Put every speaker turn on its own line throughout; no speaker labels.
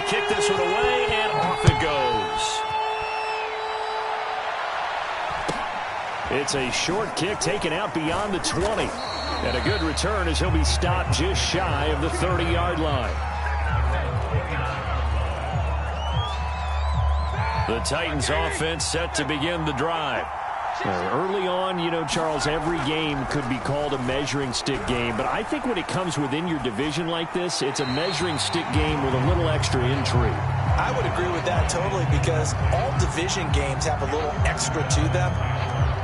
kick this one away, and off it goes. It's a short kick taken out beyond the 20. And a good return as he'll be stopped just shy of the 30-yard line. The Titans offense set to begin the drive. Early on, you know, Charles, every game could be called a measuring stick game. But I think when it comes within your division like this, it's a measuring stick game with a little extra intrigue.
I would agree with that totally, because all division games have a little extra to them.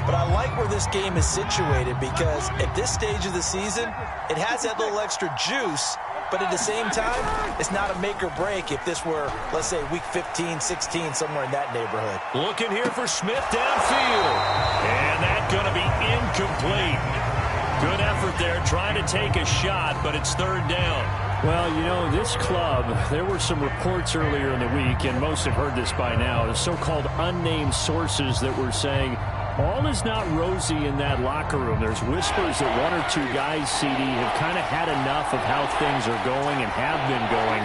But I like where this game is situated, because at this stage of the season, it has that little extra juice. But at the same time, it's not a make or break if this were, let's say, week 15, 16, somewhere in that neighborhood.
Looking here for Smith downfield. And that's going to be incomplete. Good effort there, trying to take a shot, but it's third down. Well, you know, this club, there were some reports earlier in the week, and most have heard this by now, the so-called unnamed sources that were saying all is not rosy in that locker room. There's whispers that one or two guys, CD, have kind of had enough of how things are going and have been going.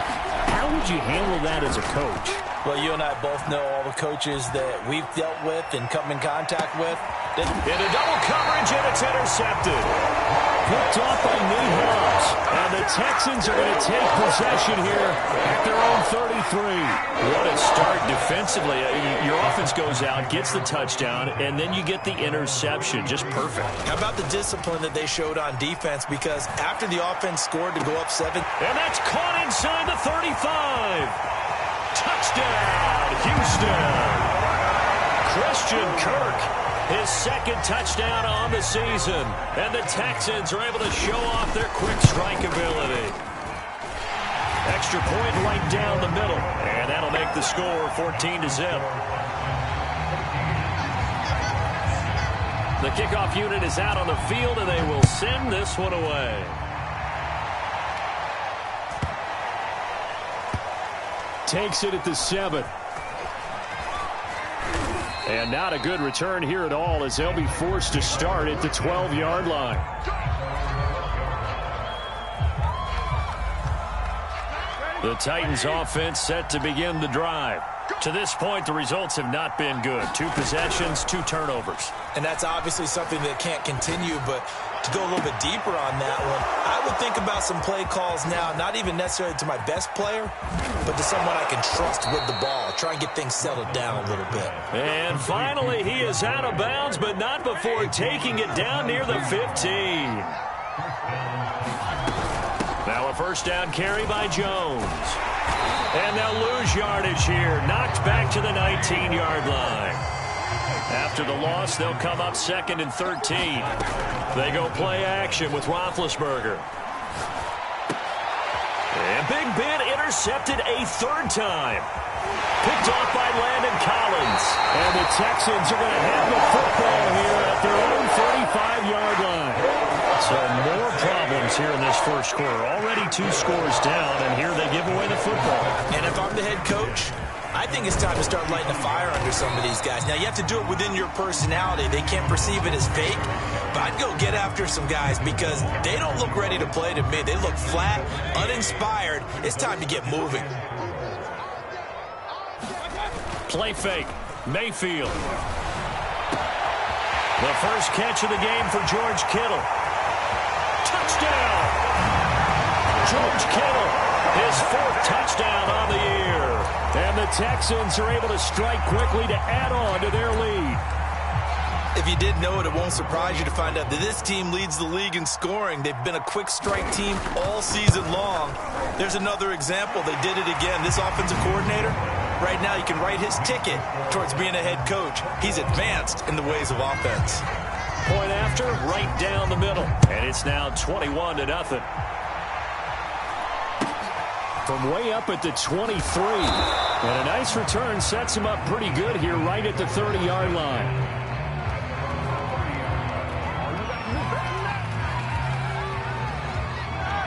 How would you handle that as a coach?
Well, you and I both know all the coaches that we've dealt with and come in contact with.
In a double coverage, and it's intercepted. Picked off by Nate Hobbs. And the Texans are going to take possession here at their own 33. What a start defensively. Your offense goes out, gets the touchdown, and then you get the interception. Just perfect.
How about the discipline that they showed on defense? Because after the offense scored to go up 7.
And that's caught inside the 35. Touchdown, Houston. Christian Kirk, his second touchdown on the season. And the Texans are able to show off their quick strike ability. Extra point right down the middle. And that'll make the score 14-0. The kickoff unit is out on the field, and they will send this one away. Takes it at the 7. And not a good return here at all, as they'll be forced to start at the 12-yard line. The Titans offense set to begin the drive. To this point, the results have not been good. 2 possessions, 2 turnovers.
And that's obviously something that can't continue, but to go a little bit deeper on that one, I would think about some play calls now, not even necessarily to my best player, but to someone I can trust with the ball. Try and get things settled down a little bit.
And finally, he is out of bounds, but not before taking it down near the 15. Now a first down carry by Jones. And they'll lose yardage here. Knocked back to the 19-yard line. After the loss, they'll come up 2nd and 13. They go play action with Roethlisberger. And Big Ben intercepted a 3rd time. Picked off by Landon Collins. And the Texans are going to have the football here at their own 35-yard line. So more problems here in this first quarter. Already 2 scores down, and here they give away the football.
And if I'm the head coach, I think it's time to start lighting a fire under some of these guys. Now, you have to do it within your personality. They can't perceive it as fake. But I'd go get after some guys because they don't look ready to play to me. They look flat, uninspired. It's time to get moving.
Play fake. Mayfield. The first catch of the game for George Kittle. Touchdown! George Kittle, his 4th touchdown on the year. And the Texans are able to strike quickly to add on to their lead.
If you didn't know it, it won't surprise you to find out that this team leads the league in scoring. They've been a quick strike team all season long. There's another example. They did it again. This offensive coordinator, right now you can write his ticket towards being a head coach. He's advanced in the ways of offense.
Point after, right down the middle. And it's now 21-0. From way up at the 23. And a nice return sets him up pretty good here right at the 30-yard line.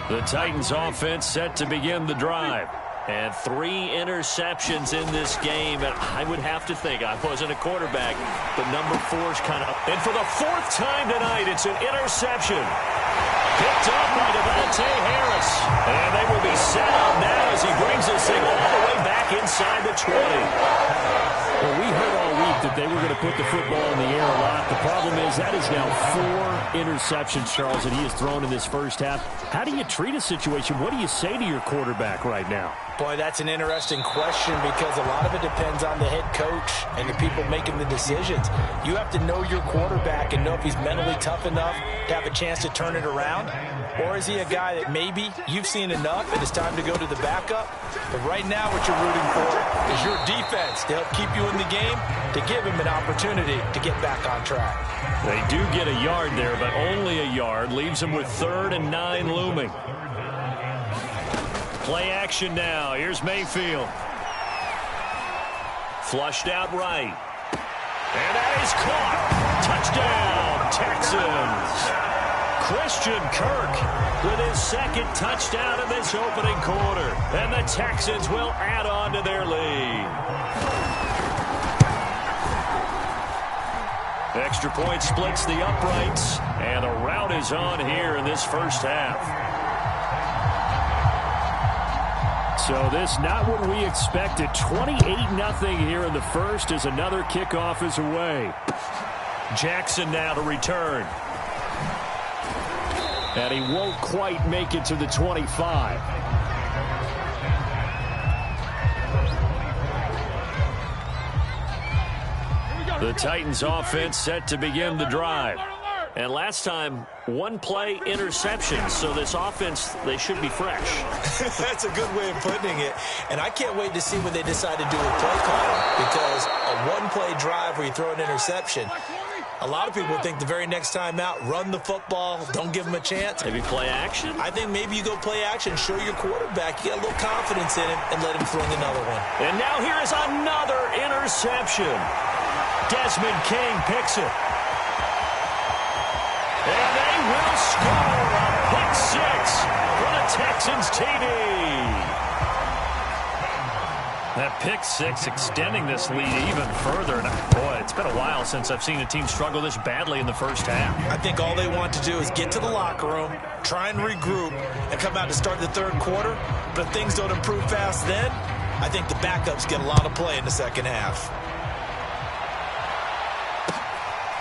The Titans offense set to begin the drive. And 3 interceptions in this game. And I would have to think, I wasn't a quarterback, but number 4's kind of... And for the 4th time tonight, it's an interception. Picked up by Devontae Harris. And they will be set up now as he brings this thing all the way back inside the 20.
Well, we heard all week that they were going to put the football in the air a lot. The problem is that is now 4 interceptions, Charles, that he has thrown in this first half. How do you treat a situation? What do you say to your quarterback right now?
Boy, that's an interesting question because a lot of it depends on the head coach and the people making the decisions. You have to know your quarterback and know if he's mentally tough enough to have a chance to turn it around. Or is he a guy that maybe you've seen enough and it's time to go to the backup? But right now what you're rooting for is your defense to help keep you in the game, to give him an opportunity to get back on track.
They do get a yard there, but only a yard. Leaves them with 3rd and 9 looming. Play action now. Here's Mayfield. Flushed out right. And that is caught. Touchdown, Texans. Christian Kirk with his 2nd touchdown of this opening quarter. And the Texans will add on to their lead. Extra point splits the uprights. And the rout is on here in this first half. So this not what we expected. 28-0 here in the first as another kickoff is away. Jackson now to return. And he won't quite make it to the 25. The Titans offense set to begin the drive. And last time, 1 play interception. So this offense, they should be fresh.
That's a good way of putting it. And I can't wait to see what they decide to do with play calling. Because a 1-play drive where you throw an interception, a lot of people think the very next time out, run the football, don't give him a chance.
Maybe play action?
I think maybe you go play action, show your quarterback, you get a little confidence in him, and let him fling another one.
And now here is another interception. Desmond King picks it. And they will score a pick 6 for the Texans TD. That pick 6 extending this lead even further. And boy, it's been a while since I've seen a team struggle this badly in the first half.
I think all they want to do is get to the locker room, try and regroup, and come out to start the 3rd quarter. But if things don't improve fast then, I think the backups get a lot of play in the second half.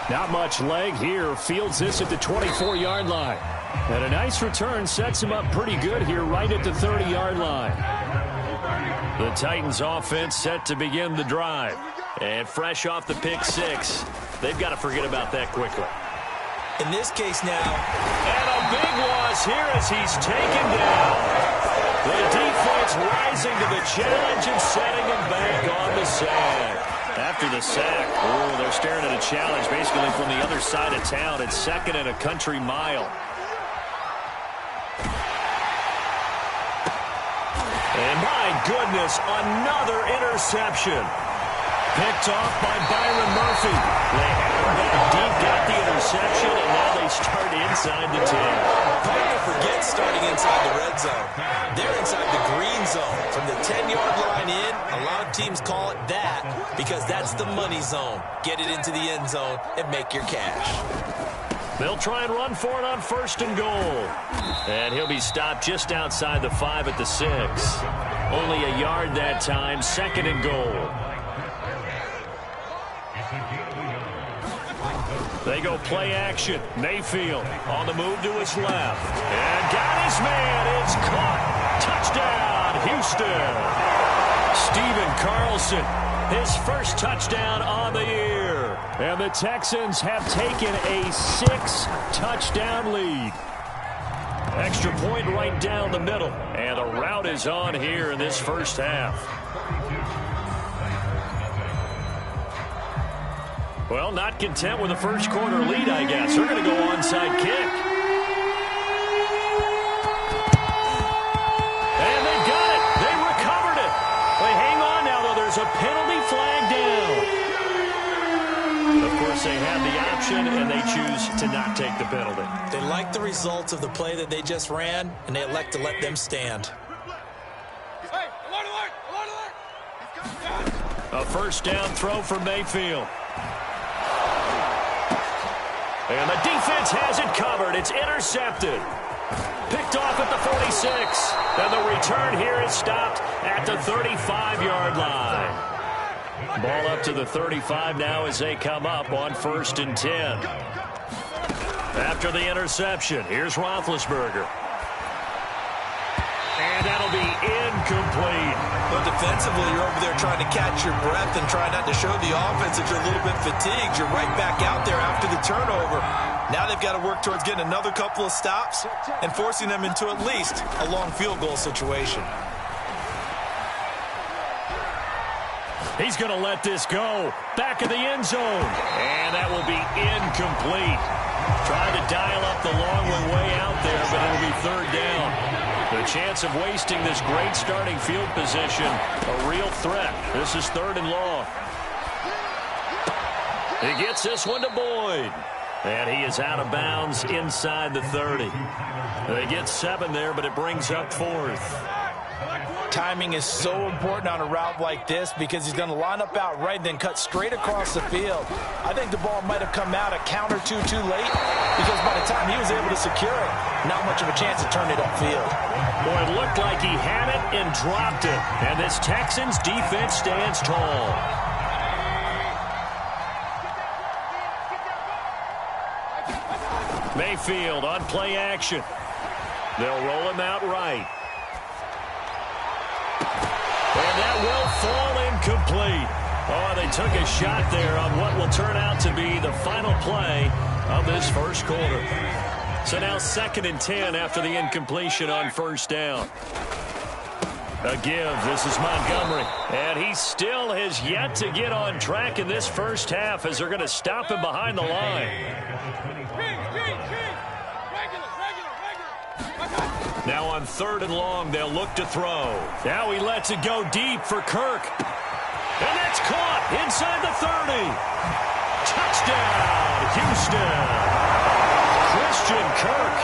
Not much leg here. Fields this at the 24-yard line. And a nice return sets him up pretty good here right at the 30-yard line. The Titans offense set to begin the drive. And fresh off the pick 6, they've got to forget about that quickly.
In this case now.
And a big loss here as he's taken down. The defense rising to the challenge and setting him back on the sack. After the sack, they're staring at a challenge basically from the other side of town. It's 2nd and a country mile. And my goodness, another interception. Picked off by Byron Murphy. They had him back deep, got the interception, and now they start inside the 10.
Hard to forget starting inside the red zone. They're inside the green zone. From the 10-yard line in, a lot of teams call it that because that's the money zone. Get it into the end zone and make your cash.
They'll try and run for it on 1st and goal. And he'll be stopped just outside the 5 at the 6. Only a yard that time, 2nd and goal. They go play action. Mayfield on the move to his left. And got his man. It's caught. Touchdown, Houston. Steven Carlson, his first touchdown on the year.
And the Texans have taken a 6-touchdown lead.
Extra point right down the middle. And the rout is on here in this first half. Well, not content with a first quarter lead, I guess. They're going to go onside kick. And they got it. They recovered it. They hang on now, though. There's a penalty flag down. Of course, they have the option, and they choose to not take the penalty.
They like the results of the play that they just ran, and they elect to let them stand.
A first down throw for Mayfield. And the defense has it covered. It's intercepted. Picked off at the 46. And the return here is stopped at the 35-yard line. Ball up to the 35 now as they come up on 1st and 10. After the interception, here's Roethlisberger. And that'll be incomplete.
But defensively, you're over there trying to catch your breath and try not to show the offense that you're a little bit fatigued. You're right back out there after the turnover. Now they've got to work towards getting another couple of stops and forcing them into at least a long field goal situation.
He's going to let this go. Back of the end zone. And that will be incomplete. Trying to dial up the long one way out there, but it'll be 3rd down. The chance of wasting this great starting field position, a real threat. This is 3rd and long. He gets this one to Boyd. And he is out of bounds inside the 30. They get 7 there, but it brings up 4th.
Timing is so important on a route like this because he's going to line up out right and then cut straight across the field. I think the ball might have come out a count or two too late because by the time he was able to secure it, not much of a chance to turn it upfield.
Boy, it looked like he had it and dropped it. And this Texans defense stands tall. Mayfield on play action. They'll roll him out right. And that will fall incomplete. Oh, they took a shot there on what will turn out to be the final play of this first quarter. So now 2nd and 10 after the incompletion on 1st down. A give. This is Montgomery. And he still has yet to get on track in this first half as they're going to stop him behind the line. Now on 3rd and long, they'll look to throw. Now he lets it go deep for Kirk. And that's caught inside the 30. Touchdown, Houston. Christian Kirk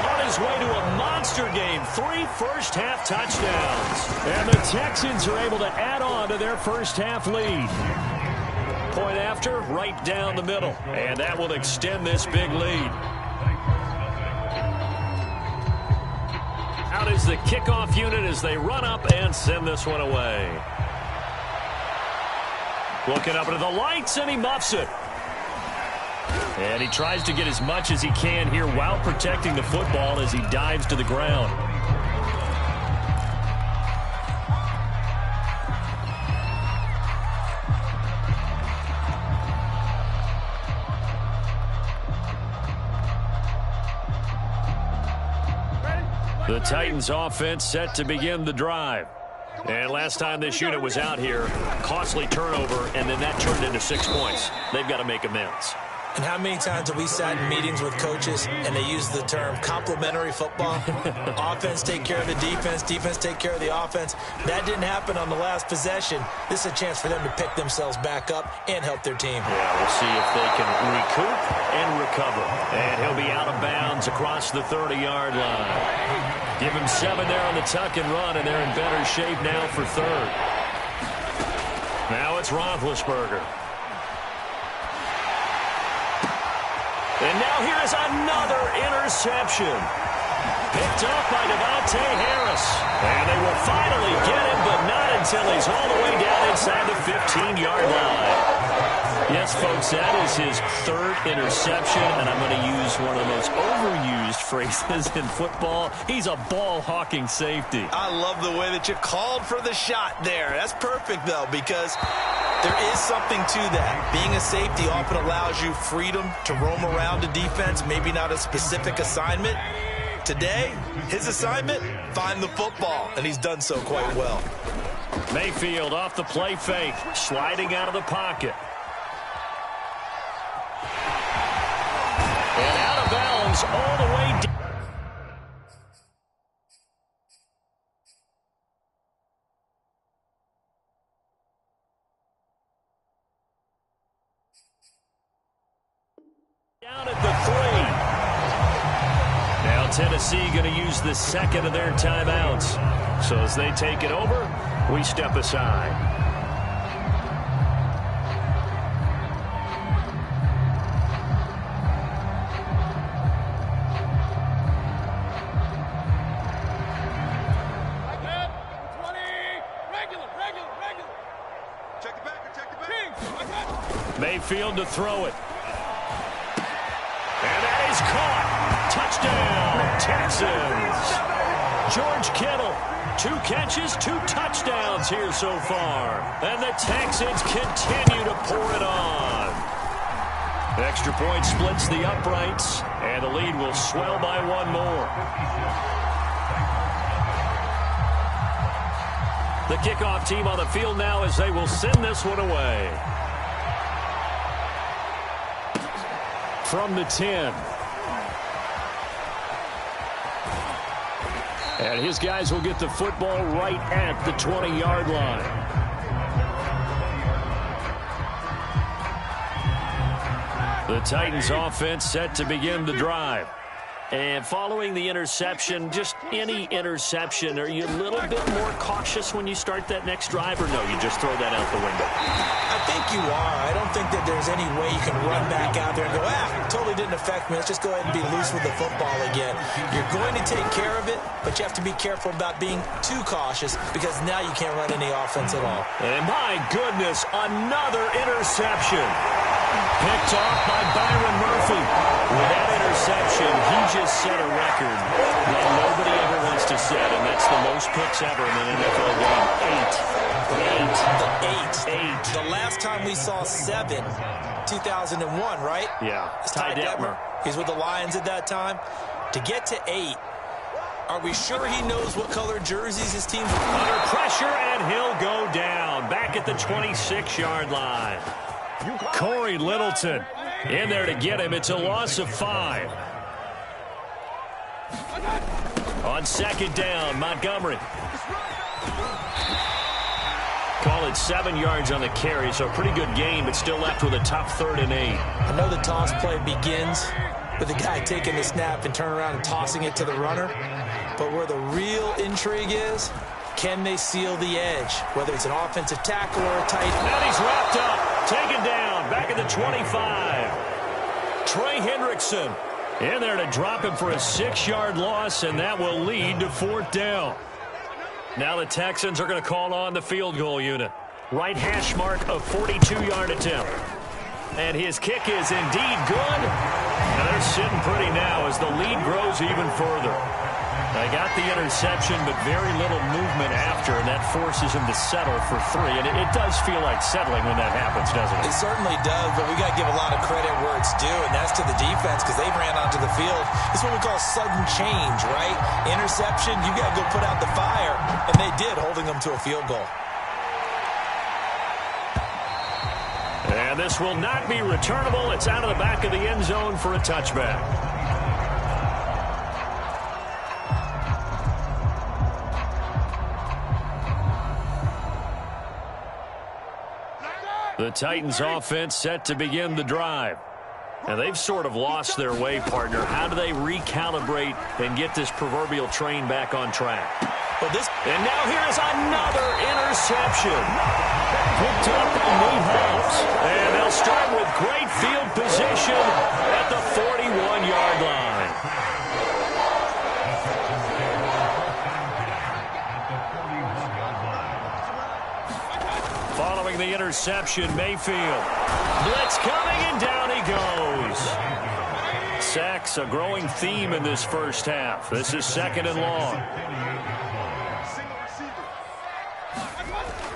on his way to a monster game. 3 first-half touchdowns. And the Texans are able to add on to their first-half lead. Point after, right down the middle. And that will extend this big lead. Out is the kickoff unit as they run up and send this one away. Looking up into the lights, and he muffs it. And he tries to get as much as he can here while protecting the football as he dives to the ground. The Titans offense set to begin the drive. And last time this unit was out here, costly turnover, and then that turned into 6 points. They've got to make amends.
And how many times have we sat in meetings with coaches and they use the term complementary football? Offense take care of the defense, defense take care of the offense. That didn't happen on the last possession. This is a chance for them to pick themselves back up and help their team.
Yeah, we'll see if they can recoup and recover. And he'll be out of bounds across the 30-yard line. Give him 7 there on the tuck and run, and they're in better shape now for 3rd. Now it's Roethlisberger. And now here is another interception. Picked up by Devontae Harris. And they will finally get him, but not until he's all the way down inside the 15-yard line. Yes, folks, that is his 3rd interception, and I'm going to use one of the most overused phrases in football. He's a ball-hawking safety.
I love the way that you called for the shot there. That's perfect, though, because there is something to that. Being a safety often allows you freedom to roam around the defense, maybe not a specific assignment. Today, his assignment, find the football, and he's done so quite well.
Mayfield off the play fake, sliding out of the pocket. And out of bounds all the way down. Down at the 3. Now Tennessee going to use the 2nd of their timeouts. So as they take it over, we step aside. Mayfield to throw it. And that is caught. Touchdown, Texans. George Kittle, 2 catches, 2 touchdowns here so far. And the Texans continue to pour it on. Extra point splits the uprights, and the lead will swell by 1 more. The kickoff team on the field now as they will send this one away. From the 10. And his guys will get the football right at the 20-yard line. The Titans offense set to begin the drive. And following the interception, just any interception, are you a little bit more cautious when you start that next drive, or no, you just throw that out the window?
I think you are. I don't think that there's any way you can run back out there and go, totally didn't affect me. Let's just go ahead and be loose with the football again. You're going to take care of it, but you have to be careful about being too cautious because now you can't run any offense at all.
And my goodness, another interception. Picked off by Byron Murphy. With that interception, he just set a record that nobody ever wants to set, and that's the most picks ever in an NFL game. 8.
The last time we saw 7, 2001, right?
Yeah.
It's Ty Detmer. He's with the Lions at that time. To get to 8, are we sure he knows what color jerseys his team's
under pressure, and he'll go down back at the 26-yard line. Corey Littleton in there to get him. It's a loss of 5. On 2nd down, Montgomery. Call it 7 yards on the carry, so a pretty good game, but still left with a tough 3rd and 8.
I know the toss play begins with the guy taking the snap and turning around and tossing it to the runner, but where the real intrigue is, can they seal the edge, whether it's an offensive tackle or a tight end?
And he's wrapped up, taken down, back at the 25. Trey Hendrickson in there to drop him for a 6-yard loss, and that will lead to 4th down. Now the Texans are going to call on the field goal unit. Right hash mark, a 42-yard attempt. And his kick is indeed good. And they're sitting pretty now as the lead grows even further. They got the interception, but very little movement after, and that forces him to settle for 3. And it does feel like settling when that happens, doesn't it?
It certainly does, but we got to give a lot of credit where it's due, and that's to the defense because they ran onto the field. It's what we call sudden change, right? Interception, you got to go put out the fire, and they did, holding them to a field goal.
And this will not be returnable. It's out of the back of the end zone for a touchback. The Titans offense set to begin the drive. And they've sort of lost their way, partner. How do they recalibrate and get this proverbial train back on track? And now here's another interception. Picked up by Nate Hobbs. And they'll start with great field position at the 41-yard line. Following the interception, Mayfield. Blitz coming, and down he goes. Sacks, a growing theme in this first half. This is 2nd and long.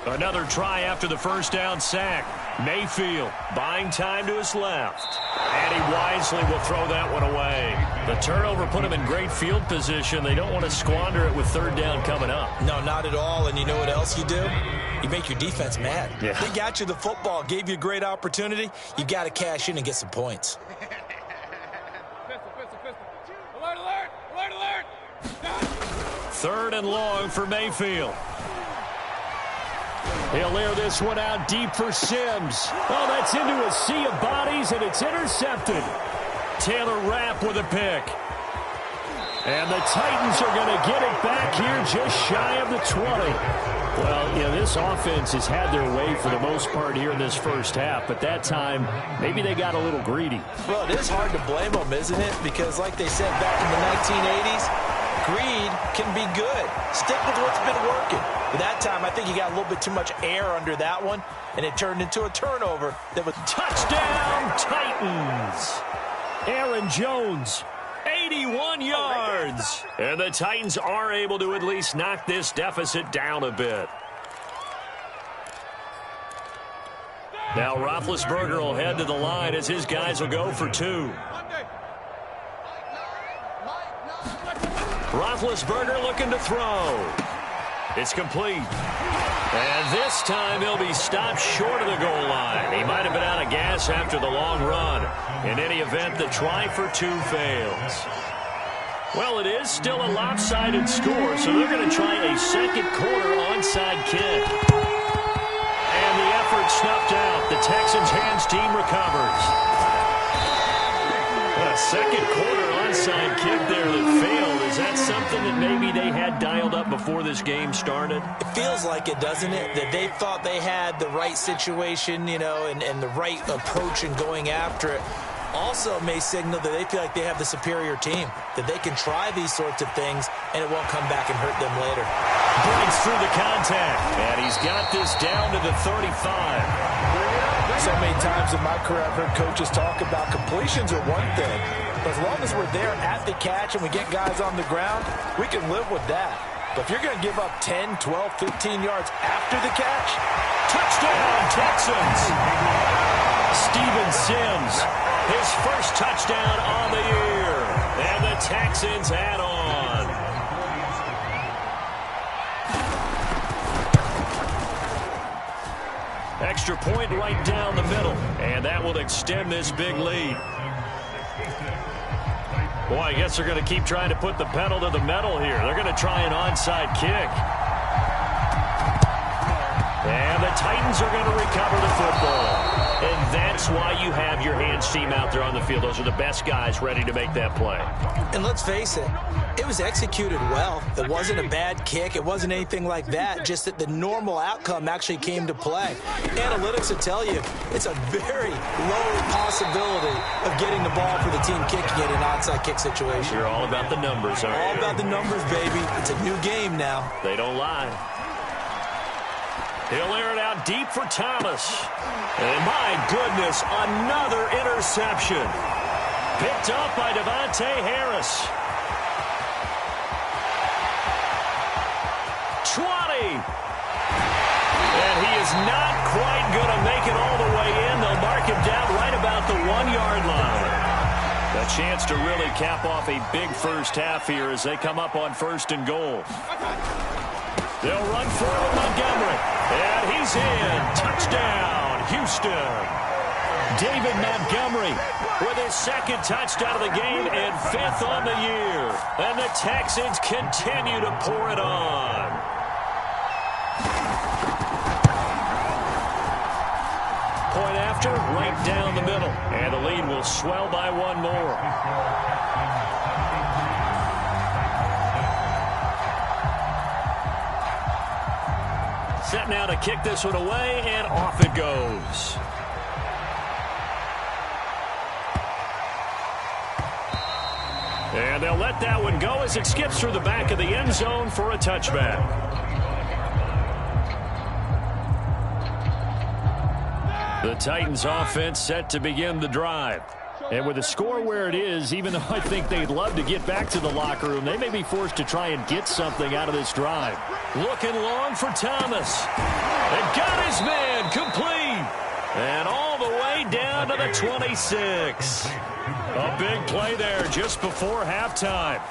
Another try after the first down sack. Mayfield buying time to his left. And he wisely will throw that one away. The turnover put him in great field position. They don't want to squander it with 3rd down coming up.
No, not at all. And you know what else you do? You make your defense mad.
Yeah.
They got you the football, gave you a great opportunity. You got to cash in and get some points.
Alert, alert, alert, alert.
3rd and long for Mayfield. He'll air this one out deep for Sims. Oh, that's into a sea of bodies, and it's intercepted. Taylor Rapp with a pick. And the Titans are going to get it back here just shy of the 20. Well, you know, this offense has had their way for the most part here in this first half, but that time, maybe they got a little greedy.
Well, it is hard to blame them, isn't it? Because like they said back in the 1980s, greed can be good. Stick with what's been working. But that time, I think he got a little bit too much air under that one, and it turned into a turnover that was
touchdown Titans. Aaron Jones, 81 yards. And the Titans are able to at least knock this deficit down a bit. Now Roethlisberger will head to the line as his guys will go for 2. Roethlisberger looking to throw. It's complete. And this time he'll be stopped short of the goal line. He might have been out of gas after the long run. In any event, the try for 2 fails. Well, it is still a lopsided score, so they're going to try a second quarter onside kick. And the effort snuffed out. The Texans hands team recovers. A second quarter onside kick there that failed. Is that something that maybe they had dialed up before this game started?
It feels like it, doesn't it? That they thought they had the right situation, you know, and the right approach in going after it. Also may signal that they feel like they have the superior team, that they can try these sorts of things and it won't come back and hurt them later.
Breaks through the contact, and he's got this down to the 35.
So many times in my career I've heard coaches talk about completions are one thing, but as long as we're there at the catch and we get guys on the ground, we can live with that. But if you're going to give up 10, 12, 15 yards after the catch,
touchdown Texans! Steven Sims, his first touchdown on the year, and the Texans add on. Extra point right down the middle, and that will extend this big lead. Boy, I guess they're going to keep trying to put the pedal to the metal here. They're going to try an onside kick. And the Titans are going to recover the football. And that's why you have your hands team out there on the field. Those are the best guys ready to make that play.
And let's face it, it was executed well. It wasn't a bad kick. It wasn't anything like that. Just that the normal outcome actually came to play. Analytics will tell you it's a very low possibility of getting the ball for the team kicking it in an onside kick situation.
You're all about the numbers, aren't you?
All about the numbers, baby. It's a new game now.
They don't lie. He'll air it out deep for Thomas. And my goodness, another interception. Picked up by Devontae Harris. 20. And he is not quite going to make it all the way in. They'll mark him down right about the 1-yard line. A chance to really cap off a big first half here as they come up on 1st and goal. They'll run forward Montgomery. And he's in. Touchdown, Houston. David Montgomery with his 2nd touchdown of the game and 5th on the year. And the Texans continue to pour it on. Point after, right down the middle. And the lead will swell by 1 more. Set now to kick this one away, and off it goes. And they'll let that one go as it skips through the back of the end zone for a touchback. The Titans offense set to begin the drive. And with the score where it is, even though I think they'd love to get back to the locker room, they may be forced to try and get something out of this drive. Looking long for Thomas. And got his man complete. And all the way down to the 26. A big play there just before halftime.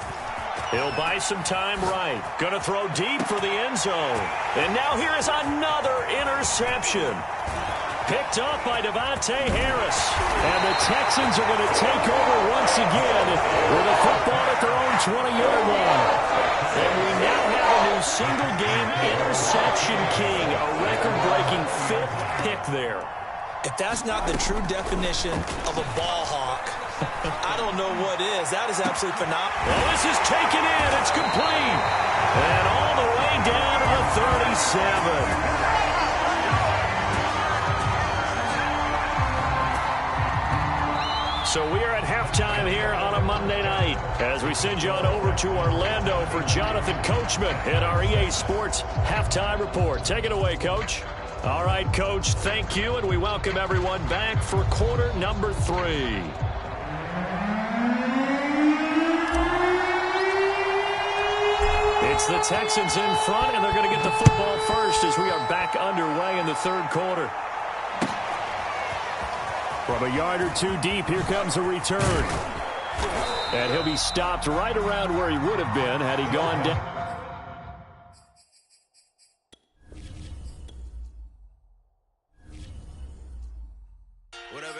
He'll buy some time right. Going to throw deep for the end zone. And now here is another interception. Picked up by Devontae Harris. And the Texans are going to take over once again with a football at their own 20-yard line. And we now have a new single-game interception king, a record-breaking 5th pick there.
If that's not the true definition of a ball hawk, I don't know what is. That is absolutely phenomenal.
Well, this is taken in. It's complete. And all the way down to the 37.
So we are at halftime here on a Monday night as we send you on over to Orlando for Jonathan Coachman in our EA Sports Halftime Report. Take it away, Coach. All right, Coach, thank you, and we welcome everyone back for quarter number 3. It's the Texans in front, and they're going to get the football first as we are back underway in the third quarter. From a yard or two deep, here comes a return. And he'll be stopped right around where he would have been had he gone down.
Whatever